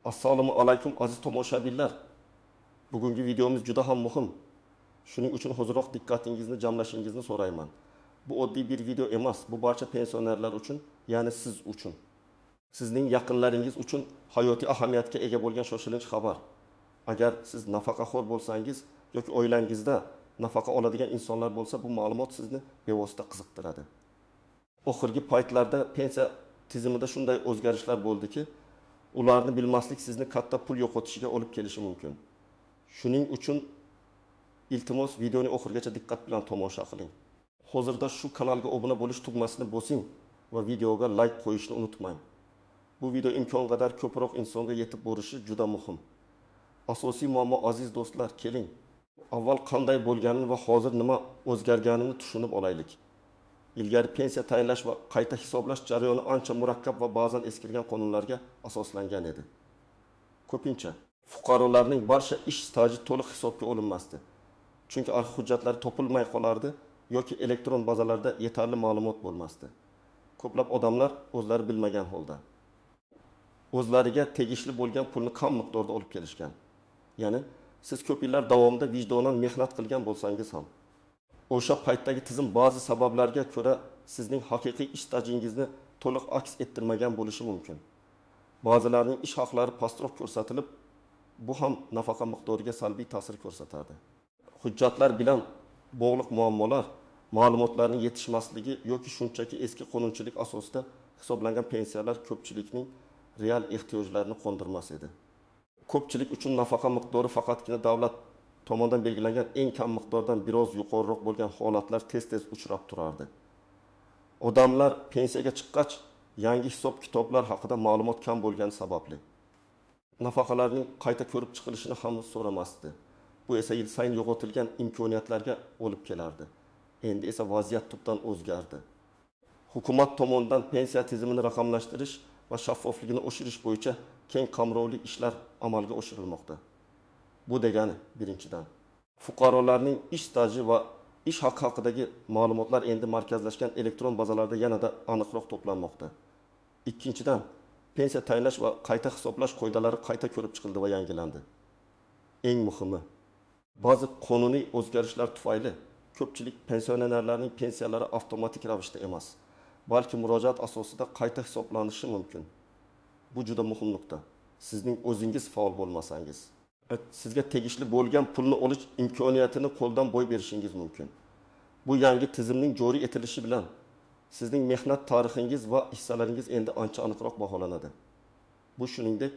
Assalomu alaykum aziz tomoshabinlar. Bugungi videomiz juda ham muhim. Shuning uchun hozirroq diqqatingizni jamlashingizni so'rayman. Bu oddiy bir video emas, bu barcha pensionerlar uchun, ya'ni siz uchun. Sizning yaqinlaringiz uchun hayotiy ahamiyatga ega bo'lgan shoshilinch xabar. Agar siz nafaqaxo'r bo'lsangiz yoki oilangizda nafaqa oladigan insonlar bo'lsa, bu ma'lumot sizni bevosita qiziqtiradi. Oxirgi paytlarda pensiya tizimida shunday o'zgarishlar bo'ldiki, ularni bilmaslik sizni katta pul yo'qotishiga olib kelishi mumkin. Shuning uchun iltimos videoni oxirigacha diqqat bilan tomosha qiling. Hozirda shu kanalga obuna bo'lish tugmasini bosing va videoga like qo'yishni unutmang. Bu video imkon qadar ko'proq insonga yetib borishi juda muhim. Asosiy muammo aziz do'stlar, keling. Avval qanday bo'lganini va hozir nima o'zgarganini tushunib olaylik. Ilgari pensiya tayinlash va qayta hisoblash jarayoni ancha murakkab va ba'zan eskirgan qonunlarga asoslangan edi. Ko'pincha fuqarolarning barcha ish staji to'liq hisobga olinmasdi. Chunki arxiv hujjatlari topilmay qolardi yoki elektron bazalarda yetarli ma'lumot bo'lmasdi. Ko'plab odamlar o'zlari bilmagan holda o'zlariga tegishli bo'lgan pulni kam miqdorda olib kelishgan. Ya'ni siz ko'p yillar davomida vijdonan mehnat qilgan bo'lsangiz ham, o'sha paytdagi tizim ba'zi sabablarga ko'ra sizning haqiqiy ish stajingizni to'liq aks ettirmagan bo'lishi mumkin. Ba'zilarning ish haqlari pastroq ko'rsatilib, bu ham nafaqa miqdoriga salbiy ta'sir ko'rsatardi. Hujjatlar bilan bog'liq muammolar, ma'lumotlarning yetishmasligi yoki shunchaki eski qonunchilik asosida hisoblangan pensiyalar ko'pchilikning real ehtiyojlarini qondirmas edi. Ko'pchilik uchun nafaqa miqdori faqatgina davlat tomonidan belgilangan eng kam miqdordan biroz yuqoriroq bo'lgan holatlar tez-tez uchrab turardi. Odamlar pensiyaga chiqqach, yangi hisob-kitoblar haqida ma'lumot kam bo'lgani sababli nafaqalarning qayta ko'rib chiqilishini ham so'ramasdi. Bu esa yil sayin yo'qotilgan imkoniyatlarga olib kelardi. Endi esa vaziyat tubdan o'zgardi. Hukumat tomonidan pensiya tizimini raqamlashtirish va shaffofligini oshirish bo'yicha keng qamrovli ishlar amalga oshirilmoqda. Bu degani, birinchidan, fuqarolarning ish staji va ish haqi haqidagi ma'lumotlar endi markazlashgan elektron bazalarda yanada aniqroq to'planmoqda. Ikkinchidan, pensiya tayinlash va qayta hisoblash qoidalari qayta ko'rib chiqildi va yangilandi. Eng muhimi, ba'zi qonuniy o'zgarishlar tufayli ko'pchilik pensionerlarning pensiyalari avtomatik ravishda emas, balki murojaat asosida qayta hisoblanishi mumkin. Bu juda muhim nuqta. Sizning o'zingiz faol bo'lmasangiz, sizga tegishli bo'lgan pulni olish imkoniyatini qo'ldan boy berishingiz mumkin. Bu yangi tizimning joriy etilishi bilan sizning mehnat tarixingiz va hissalaringiz endi ancha aniqroq baholanadi. Bu shuningdek,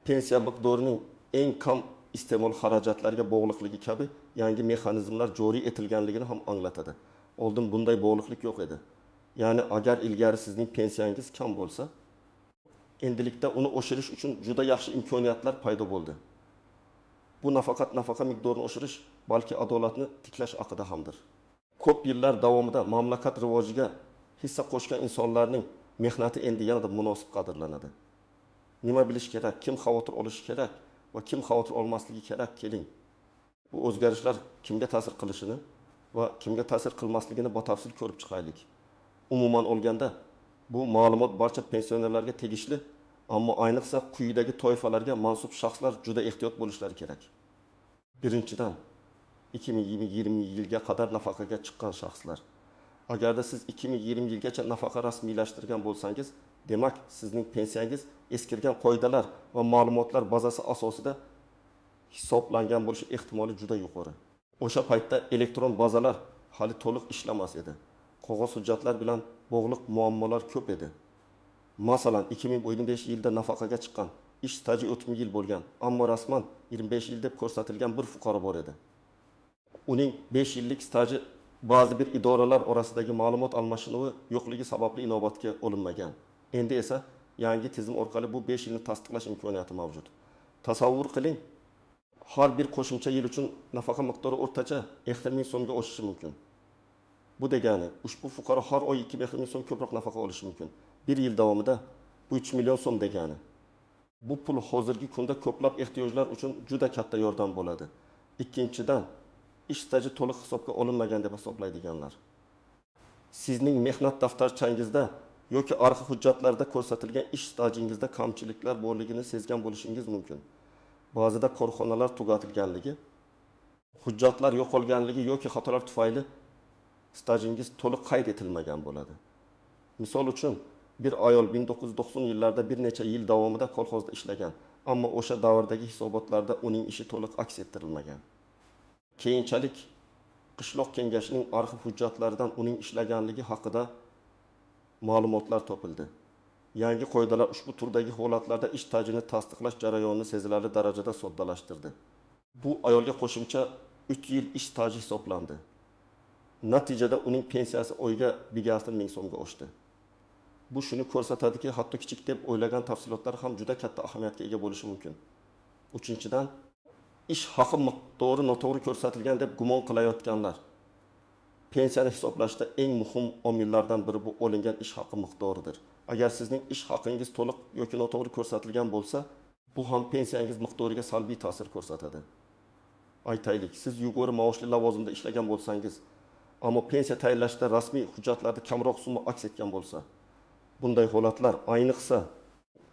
pensiya miqdorining eng kam iste'mol xarajatlariga bog'liqligi kabi yangi mexanizmlar joriy etilganligini ham anglatadi. Oldin bunday bog'liqlik yo'q edi. Ya'ni agar ilgari sizning pensiyangiz kam bo'lsa, endilikda uni oshirish uchun juda yaxshi imkoniyatlar paydo bo'ldi. Bu nafaqat nafaqa miqdorini oshirish, balki adolatni tiklash haqida hamdir. Ko'p yillar davomida mamlakat rivojiga hissa qo'shgan insonlarning mehnati endi yanada munosib qadrlanadi. Nima bilish kerak, kim xavotir olishi kerak va kim xavotir olmasligi kerak, keling. Bu o'zgarishlar kimga ta'sir qilishini va kimga ta'sir qilmasligini batafsil ko'rib chiqaylik. Umuman olganda, bu ma'lumot barcha pensionerlarga tegishli, ammo ayniqsa quyidagi toifalarga mansub shaxslar juda ehtiyot bo'lishlari kerak. Birinchidan, 2020 yilga qadar nafaqaga chiqqan shaxslar. Agarda siz 2020 yilgacha nafaqa rasmiylashtirgan bo'lsangiz, demak sizning pensiyangiz eskirgan qoidalar va ma'lumotlar bazasi asosida hisoblangan bo'lishi ehtimoli juda yuqori. O'sha paytda elektron bazalar hali to'liq ishlamas edi. Qog'oz hujjatlar bilan bog'liq muammolar ko'p edi. Masalan, 2025 yilda nafaqaga chiqqan, ish staji 30 yil bo'lgan, ammo rasman 25 yil deb ko'rsatilgan bir fuqaro bor edi. Uning 5 yillik staji ba'zi bir idoralar orasidagi ma'lumot almashinuvi yo'qligi sababli inobatga olinmagan. Endi esa yangi tizim orqali bu 5 yilni tasdiqlash imkoniyati mavjud. Tasavvur qiling, har bir qo'shimcha yil uchun nafaqa miqdori o'rtacha 1000 so'mga oshishi mumkin. Bu degani, ushbu fuqaro har oy 2000 so'm ko'proq nafaqa olishi mumkin. Bir yil davomida bu 3 million so'm degani. Bu pul hozirgi kunda ko'plab ehtiyojlar uchun juda katta yordam bo'ladi. Ikkinchidan, ish staji to'liq hisobga olinmagan deb hisoblaydiganlar. Sizning mehnat daftarchangizda yoki arxiv hujjatlarda ko'rsatilgan ish stajingizda kamchiliklar borligini sezgan bo'lishingiz mumkin. Ba'zida korxonalar tugatilganligi, hujjatlar yo'qolganligi yoki xatolar tufayli stajingiz to'liq qayd etilmagan bo'ladi. Misol uchun, bir ayol 1990 yillarda bir necha yil davomida kolxozda ishlagan, ammo o'sha davrdagi hisobotlarda uning ishi to'liq aks ettirilmagan. Keyinchalik qishloq kengashining arxiv hujjatlaridan uning ishlaganligi haqida ma'lumotlar topildi. Yangi qoidalar ushbu turdagi holatlarda ish stajini tasdiqlash jarayonini sezilarli darajada soddalashtirdi. Bu ayolga qo'shimcha 3 yil ish staji hisoblandi. Natijada uning pensiyasi oyga 1,5 ming so'mga oshdi. Bu shuni ko'rsatadiki, hatto kichik deb o'ylagan tafsilotlar ham juda katta ahamiyatga ega bo'lishi mumkin. Uchinchidan, ish haqi miqdori noto'g'ri ko'rsatilgan deb gumon qilayotganlar. Pensiyani hisoblashda eng muhim omillardan biri bu olingan ish haqi miqdoridir. Agar sizning ish haqingiz to'liq yoki noto'g'ri ko'rsatilgan bo'lsa, bu ham pensiyangiz miqdoriga salbiy ta'sir ko'rsatadi. Aytaylik, siz yuqori maoshli lavozimda ishlagan bo'lsangiz, ammo pensiya tayinlashda rasmiy hujjatlarda kamroq summa aks etgan bo'lsa, bunday holatlar ayniqsa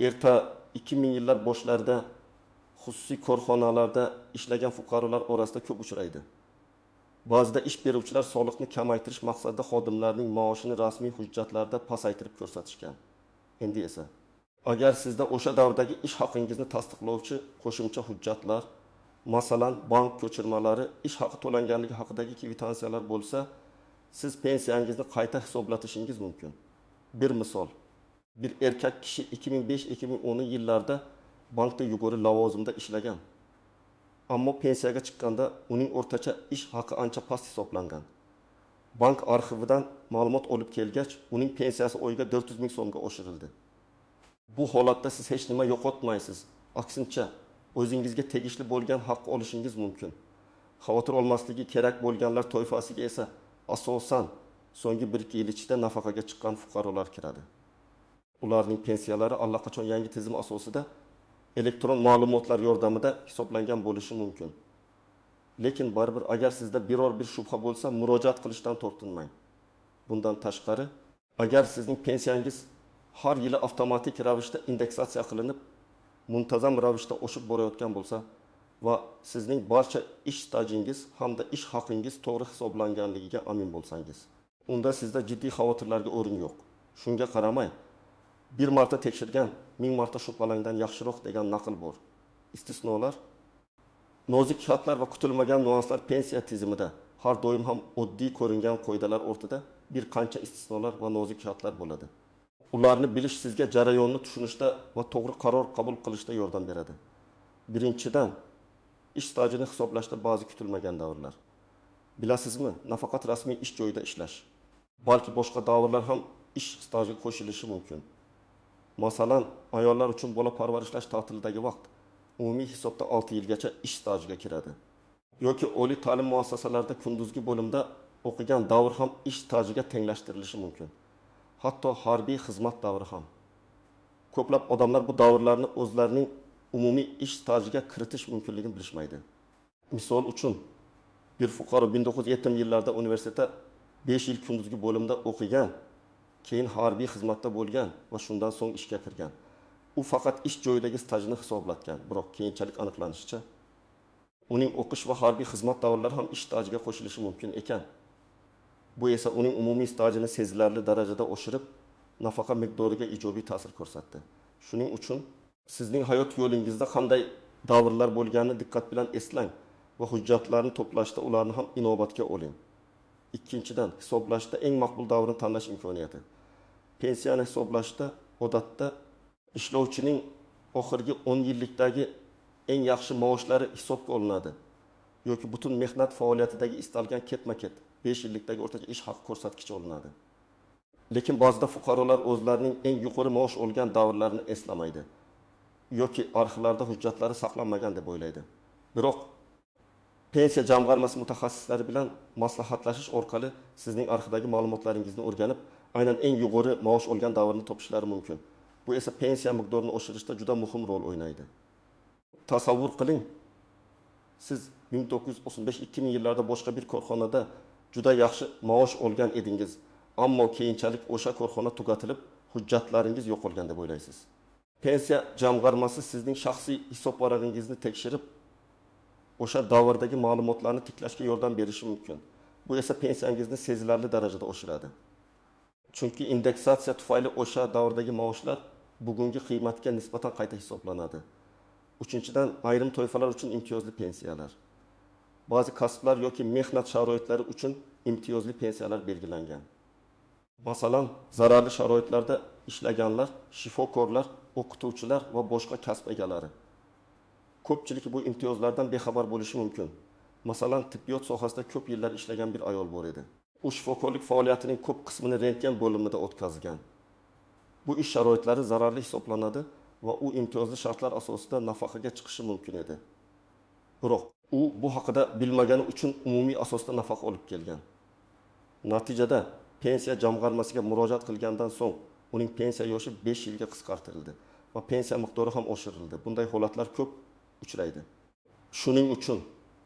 erta 2000 yillar boshlarida xususiy korxonalarda ishlagan fuqarolar orasida ko'p uchraydi. Ba'zida ish beruvchilar soliqni kamaytirish maqsadida xodimlarning maoshini rasmiy hujjatlarda pasaytirib ko'rsatishgan. Endi esa, agar sizda o'sha davrdagi ish haqingizni tasdiqlovchi qo'shimcha hujjatlar, masalan, bank ko'chirmalari, ish haqi to'langanligi haqidagi kvitansiyalar bo'lsa, siz pensiyangizni qayta hisoblatishingiz mumkin. Bir misol, bir erkak kishi 2005-2010 yillarda bankda yuqori lavozimda ishlagan. Ammo pensiyaga chiqqanda uning o'rtacha ish haqi ancha past hisoblangan. Bank arxividan ma'lumot olib kelgach, uning pensiyasi oyga 400 ming so'mga oshirildi. Bu holatda siz hech nima yo'qotmaysiz. Aksincha, o'zingizga tegishli bo'lgan haq olishingiz mumkin. Xavotir olmasligi kerak bo'lganlar toifasiga esa asosan so'nggi 1-2 yil ichida nafaqaga chiqqan fuqarolar kiradi. Ularning pensiyalari allaqachon yangi tizim asosida elektron ma'lumotlar yordamida hisoblangan bo'lishi mumkin. Lekin baribir agar sizda biror bir shubha bo'lsa, murojaat qilishdan tortinmang. Bundan tashqari, agar sizning pensiyangiz har yili avtomatik ravishda indeksatsiya qilinib, muntazam ravishda oshib borayotgan bo'lsa va sizning barcha ish stajingiz hamda ish haqingiz to'g'ri hisoblanganligiga amin bo'lsangiz, unda sizda jiddiy xavotirlarga o'rin yo'q. Shunga qaramay, bir marta tekshirgan 1000 marta shubhalangan yaxshiroq degan naql bor. Istisnolar, nozik shartlar va kutilmagan nuanslar pensiya tizimida har doim ham oddiy ko'ringan qoidalar o'rtada bir qancha istisnolar va nozik shartlar bo'ladi. Ularni bilish sizga jarayonni tushunishda va to'g'ri qaror qabul qilishda yordam beradi. Birinchidan, ish stajini hisoblashda ba'zi kutilmagan davrlar. Bilasizmi, nafaqat rasmiy ish joyida ishlash, balki boshqa davrlar ham ish stajiga qo'shilishi mumkin. Masalan, ayollar uchun bola parvarishlash ta'tilidagi vaqt umumiy hisobda 6 yilgacha ish stajiga kiradi. Yoki oliy ta'lim muassasalarida kunduzgi bo'limda o'qigan davr ham ish stajiga tenglashtirilishi mumkin. Hatto harbiy xizmat davri ham. Ko'plab odamlar bu davrlarni o'zlarining umumiy ish stajiga kiritish mumkinligini bilishmaydi. Misol uchun, bir fuqaro 1970 yillarda universitetda 5 yil kunduzgi bo'limda o'qigan, keyin harbiy xizmatda bo'lgan va shundan so'ng ishga kirgan. U faqat ish joyidagi stajini hisoblatgan, biroq keyinchalik aniqlanishicha, uning o'qish va harbiy xizmat davrlari ham ish stajiga qo'shilishi mumkin ekan. Bu esa uning umumiy stajini sezilarli darajada oshirib, nafaqa miqdoriga ijobiy ta'sir ko'rsatdi. Shuning uchun sizning hayot yo'lingizda qanday davrlar bo'lganini diqqat bilan eslang va hujjatlarni to'plashda ularni ham inobatga oling. Ikkinchidan, hisoblashda eng maqbul davrni tanlash imkoniyati. Pensiyani hisoblashda odatda ishlovchining oxirgi 10 yillikdagi eng yaxshi maoshlari hisobga olinadi yoki butun mehnat faoliyatidagi istalgan ketma-ket 5 yillikdagi o'rtacha ish haqi ko'rsatkichi olinadi. Lekin ba'zida fuqarolar o'zlarining eng yuqori maosh olgan davrlarini eslamaydi yoki arxivlarda hujjatlari saqlanmagan deb o'ylaydi. Biroq pensiya jamg'armasi mutaxassislari bilan maslahatlashish orqali sizning arxivdagi ma'lumotlaringizni o'rganib, aynan eng yuqori maosh olgan davrni topishlari mumkin. Bu esa pensiya miqdorini oshirishda juda muhim rol o'ynaydi. Tasavvur qiling, siz 1935-2000 yillarda boshqa bir korxonada juda yaxshi maosh olgan edingiz, ammo keyinchalik o'sha korxona tugatilib, hujjatlaringiz yo'qolgan deb o'ylaysiz. Pensiya jamg'armasi sizning shaxsiy hisob varag'ingizni tekshirib, o'sha davrdagi ma'lumotlarni tiklashga yordam berishi mumkin. Bu esa pensiyangizni sezilarli darajada oshiradi. Chunki indeksatsiya tufayli o'sha davrdagi maoshlar bugungi qiymatga nisbatan qayta hisoblanadi. Uchinchidan, ayrim toifalar uchun imtiyozli pensiyalar. Ba'zi kasblar yoki mehnat sharoitlari uchun imtiyozli pensiyalar belgilangan. Masalan, zararli sharoitlarda ishlaganlar, shifokorlar, o'qituvchilar va boshqa kasb egalari. Ko'pchilik bu imtiyozlardan bexabar bo'lishi mumkin. Masalan, tibbiyot sohasida ko'p yillar ishlagan bir ayol bor edi. U shifokorlik faoliyatining ko'p qismini rentgen bo'limida o'tkazgan. Bu ish sharoitlari zararli hisoblanadi va u imtiyozli shartlar asosida nafaqaga chiqishi mumkin edi. Biroq u bu haqida bilmagani uchun umumiy asosda nafaqa olib kelgan. Natijada pensiya jamg'armasiga murojaat qilgandan so'ng uning pensiya yoshi 5 yilga qisqartirildi va pensiya miqdori ham oshirildi. Bunday holatlar ko'p uchraydi. Shuning uchun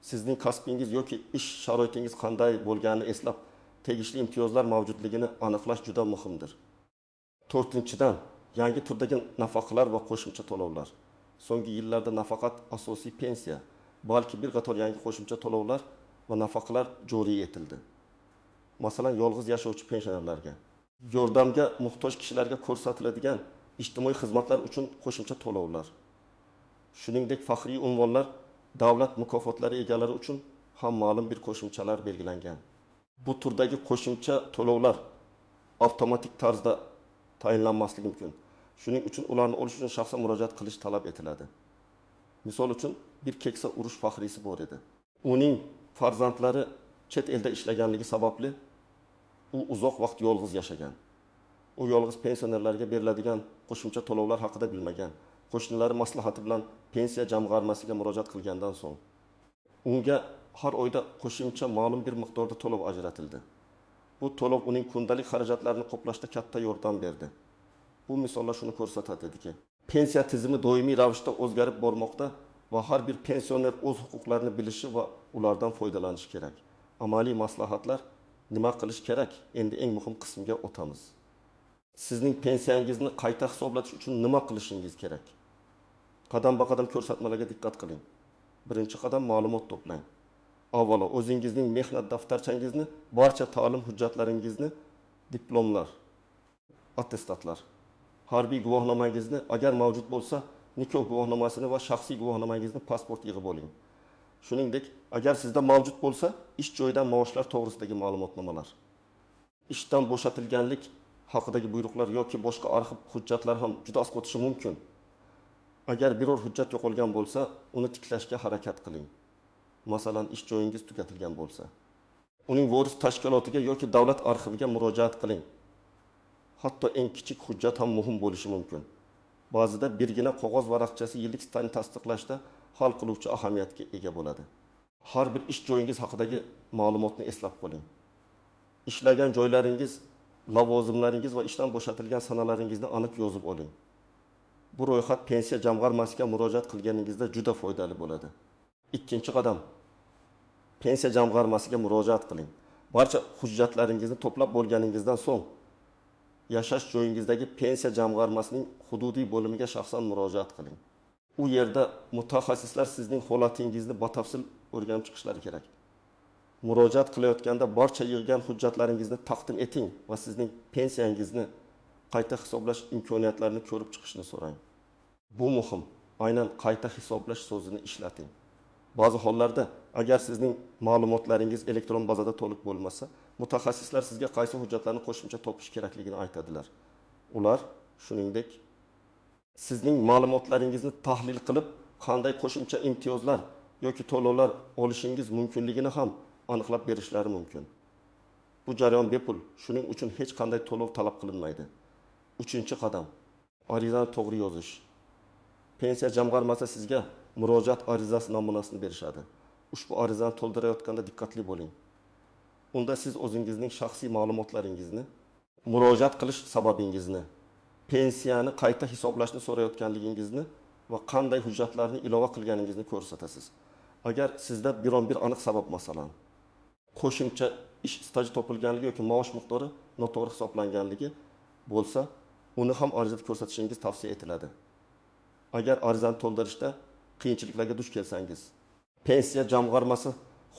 sizning kasbingiz yoki ish sharoitingiz qanday bo'lganini eslab, tegishli imtiyozlar mavjudligini aniqlash juda muhimdir. 4-dan, yangi turdagi nafaqalar va qo'shimcha to'lovlar. So'nggi yillarda nafaqat asosiy pensiya, balki bir qator yangi qo'shimcha to'lovlar va nafaqalar joriy etildi. Masalan, yolg'iz yashovchi pensionerlarga, yordamga muhtoj kishilarga ko'rsatiladigan ijtimoiy xizmatlar uchun qo'shimcha to'lovlar. Shuningdek, faxriy unvonlar, davlat mukofotlari egalari uchun ham ma'lum bir qo'shimchalar belgilangan. Bu turdagi qo'shimcha to'lovlar avtomatik tarzda tayinlanmasligi mumkin. Shuning uchun ularni olish uchun shaxsan murojaat qilish talab etiladi. Misol uchun, bir keksa urush faxriysi bor edi. Uning farzandlari chet elda ishlaganligi sababli u uzoq vaqt yolg'iz yashagan. U yolg'iz pensionerlarga beriladigan qo'shimcha to'lovlar haqida bilmagan. Qo'shnilari maslahati bilan pensiya jamg'armasiga murojaat qilgandan so'ng unga har oyda qo'shimcha ma'lum bir miqdorda to'lov ajratildi. Bu to'lov uning kundalik xarajatlarini qoplashda katta yordam berdi. Bu misollar shuni ko'rsatadiki, pensiya tizimi doimiy ravishda o'zgarib bormoqda va har bir pensioner o'z huquqlarini bilishi va ulardan foydalanishi kerak. Amaliy maslahatlar nima qilish kerak? Endi eng muhim qismga o'tamiz. Sizning pensiyangizni qayta hisoblatish uchun nima qilishingiz kerak? Qadam-qadam ko'rsatmalarga diqqat qiling. Birinchi qadam, ma'lumot to'plang. Avvalo, o'zingizning mehnat daftarchangizni, barcha ta'lim hujjatlaringizni, diplomlar, attestatlar, harbiy guvohnomangizni, agar mavjud bo'lsa, nikoh guvohnomasini va shaxsiy guvohnomangizni pasport yig'ib oling. Shuningdek, agar sizda mavjud bo'lsa, ish joyidan maoshlar to'g'risidagi ma'lumotnomalar, ishdan bo'shatilganlik haqidagi buyruqlar yoki boshqa arxiv hujjatlar ham juda oz o'tishi mumkin. Agar biror hujjat yo'qolgan bo'lsa, uni tiklashga harakat qiling. Masalan, ish joyingiz tugatilgan bo'lsa, uning voris tashkilotiga yoki davlat arxiviga murojaat qiling. Hatto eng kichik hujjat ham muhim bo'lishi mumkin. Ba'zida birgina qog'oz varaqchasi yillik stajni tasdiqlashda hal qiluvchi ahamiyatga ega bo'ladi. Har bir ish joyingiz haqidagi ma'lumotni eslab qoling. Ishlagan joylaringiz, lavozimlaringiz va ishdan bo'shatilgan sanalaringizni aniq yozib oling. Bu ro'yxat pensiya jamg'armasiga murojaat qilganingizda juda foydali bo'ladi. Ikkinchi qadam, pensiya jamg'armasiga murojaat qiling. Barcha hujjatlaringizni to'plab bo'lganingizdan so'ng yashash joyingizdagi pensiya jamg'armasining hududiy bo'limiga shaxsan murojaat qiling. U yerda mutaxassislar sizning holatingizni batafsil o'rganib chiqishlari kerak. Murojaat qilayotganda barcha yig'gan hujjatlaringizni taqdim eting va sizning pensiyangizni qayta hisoblash imkoniyatlarini ko'rib chiqishni so'rang. Bu muhim. Aynan qayta hisoblash so'zini ishlating. Ba'zi hollarda agar sizning ma'lumotlaringiz elektron bazada to'liq bo'lmasa, mutaxassislar sizga qaysi hujjatlarni qo'shimcha topish kerakligini aytadilar. Ular shuningdek sizning ma'lumotlaringizni tahlil qilib, qanday qo'shimcha imtiyozlar yoki to'lovlar olishingiz mumkinligini ham aniqlab berishlari mumkin. Bu jarayon bepul, shuning uchun hech qanday to'lov talab qilinmaydi. Uchinchi qadam, arizani to'g'ri yozish. Pensiya jamg'armasi sizga murojaat arizasi namunasini berishadi. Ushbu arizani to'ldirayotganda diqqatli bo'ling. Unda siz o'zingizning shaxsiy ma'lumotlaringizni, murojaat qilish sababingizni, pensiyani qayta hisoblashni so'rayotganligingizni va qanday hujjatlarni ilova qilganingizni ko'rsatasiz. Agar sizda biron-bir aniq sabab, masalan, qo'shimcha ish staji topilganligi yoki maosh miqdori noto'g'ri hisoblanganligi bo'lsa, uni ham arizada ko'rsatishingiz tavsiya etiladi. Agar arizani to'ldirishda qiyinchiliklarga duch kelsangiz, pensiya jamg'armasi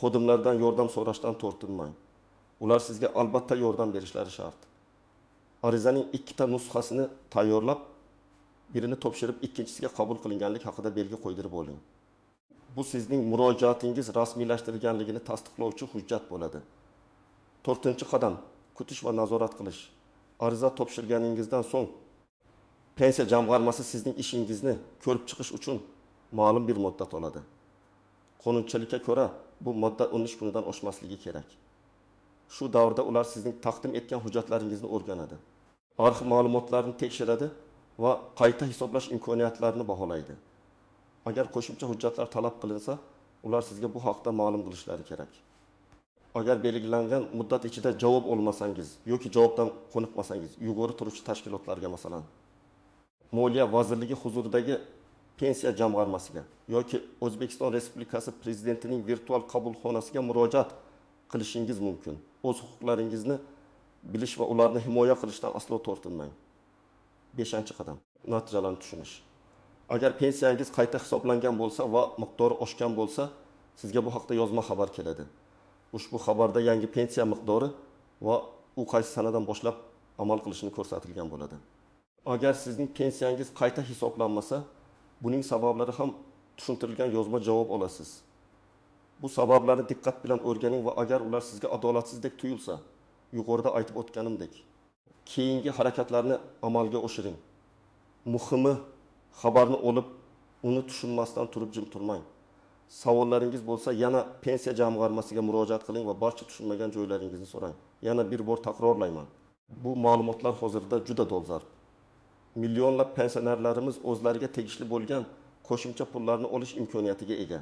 xodimlardan yordam so'rashdan tortinmang. Ular sizga albatta yordam berishlari shart. Arizaning ikkita nusxasini tayyorlab, birini topshirib, ikkinchisiga qabul qilinganlik haqida belgi qo'ydirib oling. Bu sizning murojaatingiz rasmiylashtirilganligini tasdiqlovchi hujjat bo'ladi. 4-qadam kutish va nazorat qilish. Ariza topshirganingizdan so'ng pensiya jamg'armasi sizning ishingizni ko'rib chiqish uchun ma'lum bir muddat oladi. Qonunchilikka ko'ra bu muddat 13 kunidan oshmasligi kerak. Shu davrda ular sizning taqdim etgan hujjatlaringizni o'rganadi. Arxiv ma'lumotlarini tekshiradi va qayta hisoblash imkoniyatlarini baholaydi. Agar qo'shimcha hujjatlar talab qilinsa, ular sizga bu haqda ma'lum qilishlari kerak. Agar belgilangan muddat ichida javob olmasangiz yoki javobdan qoniqmasangiz, yuqori turuvchi tashkilotlarga, masalan, Moliya vazirligi huzuridagi pensiya jamg'armasiga yoki O'zbekiston Respublikasi prezidentining virtual qabulxonasiga murojaat qilishingiz mumkin. O'z huquqlaringizni bilish va ularni himoya qilishdan aslo tortinmang. 5-qadam natijalarni tushunish. Agar pensiyangiz qayta hisoblangan bo'lsa va miqdori oshgan bo'lsa, sizga bu haqda yozma xabar keladi. Ushbu xabarda yangi pensiya miqdori va u qaysi sanadan boshlab amal qilishini ko'rsatilgan bo'ladi. Agar sizning pensiyangiz qayta hisoblanmasa, buning sabablari ham tushuntirilgan yozma javob olasiz. Bu sabablarni diqqat bilan o'rganing va agar ular sizga adolatsizlik tuyulsa, yuqorida aytib o'tganimdek, keyingi harakatlarni amalga oshiring. Muhimi, xabarni olib, uni tushunmasdan turib jim turmang. Savollaringiz bo'lsa, yana pensiya jamg'armasiga murojaat qiling va barcha tushunmagan joylaringizni so'rang. Yana bir bor takrorlayman. Bu ma'lumotlar hozirda juda dolzarb. Millionlab pensionerlarimiz o'zlariga tegishli bo'lgan qo'shimcha pullarni olish imkoniyatiga ega.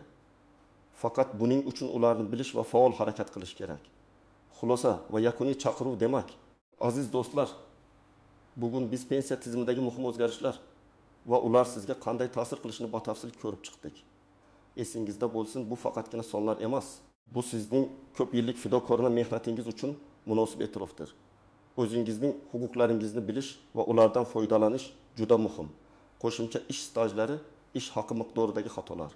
Faqat buning uchun ularni bilish va faol harakat qilish kerak. Xulosa va yakuniy chaqiruv demak, aziz do'stlar, bugun biz pensiya tizimidagi muhim o'zgarishlar va ular sizga qanday ta'sir qilishini batafsil ko'rib chiqdik. Esingizda bo'lsin, bu faqatgina sonlar emas. Bu sizning ko'p yillik fidokorona mehnatingiz uchun munosib e'tirofdir. O'zingizning huquqlaringizni bilish va ulardan foydalanish juda muhim. Qo'shimcha ish stajlari, ish haqi miqdoridagi xatolar,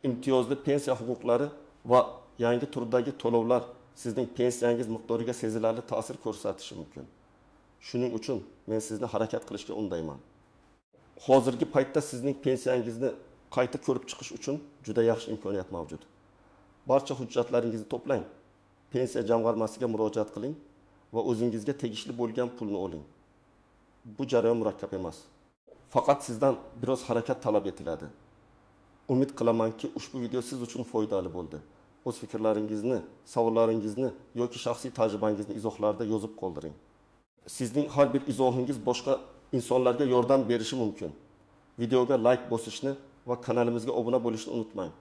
imtiyozli pensiya huquqlari va yangi turdagi to'lovlar sizning pensiyangiz miqdoriga sezilarli ta'sir ko'rsatishi mumkin. Shuning uchun men sizni harakat qilishga undayman. Hozirgi paytda sizning pensiyangizni qayta ko'rib chiqish uchun juda yaxshi imkoniyat mavjud. Barcha hujjatlaringizni to'plang, pensiya jamg'armasiga murojaat qiling va o'zingizga tegishli bo'lgan pulni oling. Bu jarayon murakkab emas. Faqat sizdan biroz harakat talab etiladi. Umid qilamanki, ushbu video siz uchun foydali bo'ldi. O'z fikrlaringizni, savollaringizni yoki shaxsiy tajribangizni izohlarda yozib qoldiring. Sizning har bir izohingiz boshqa insonlarga yordam berishi mumkin. Videoga like bosishni va kanalimizga obuna bo'lishni unutmang.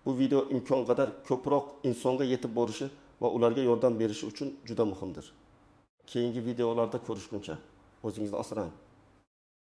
Bu video imkon qadar ko'proq insonga yetib borishi va ularga yordam berishi uchun juda muhimdir. Keyingi videolarda ko'rishguncha o'zingizni asrang.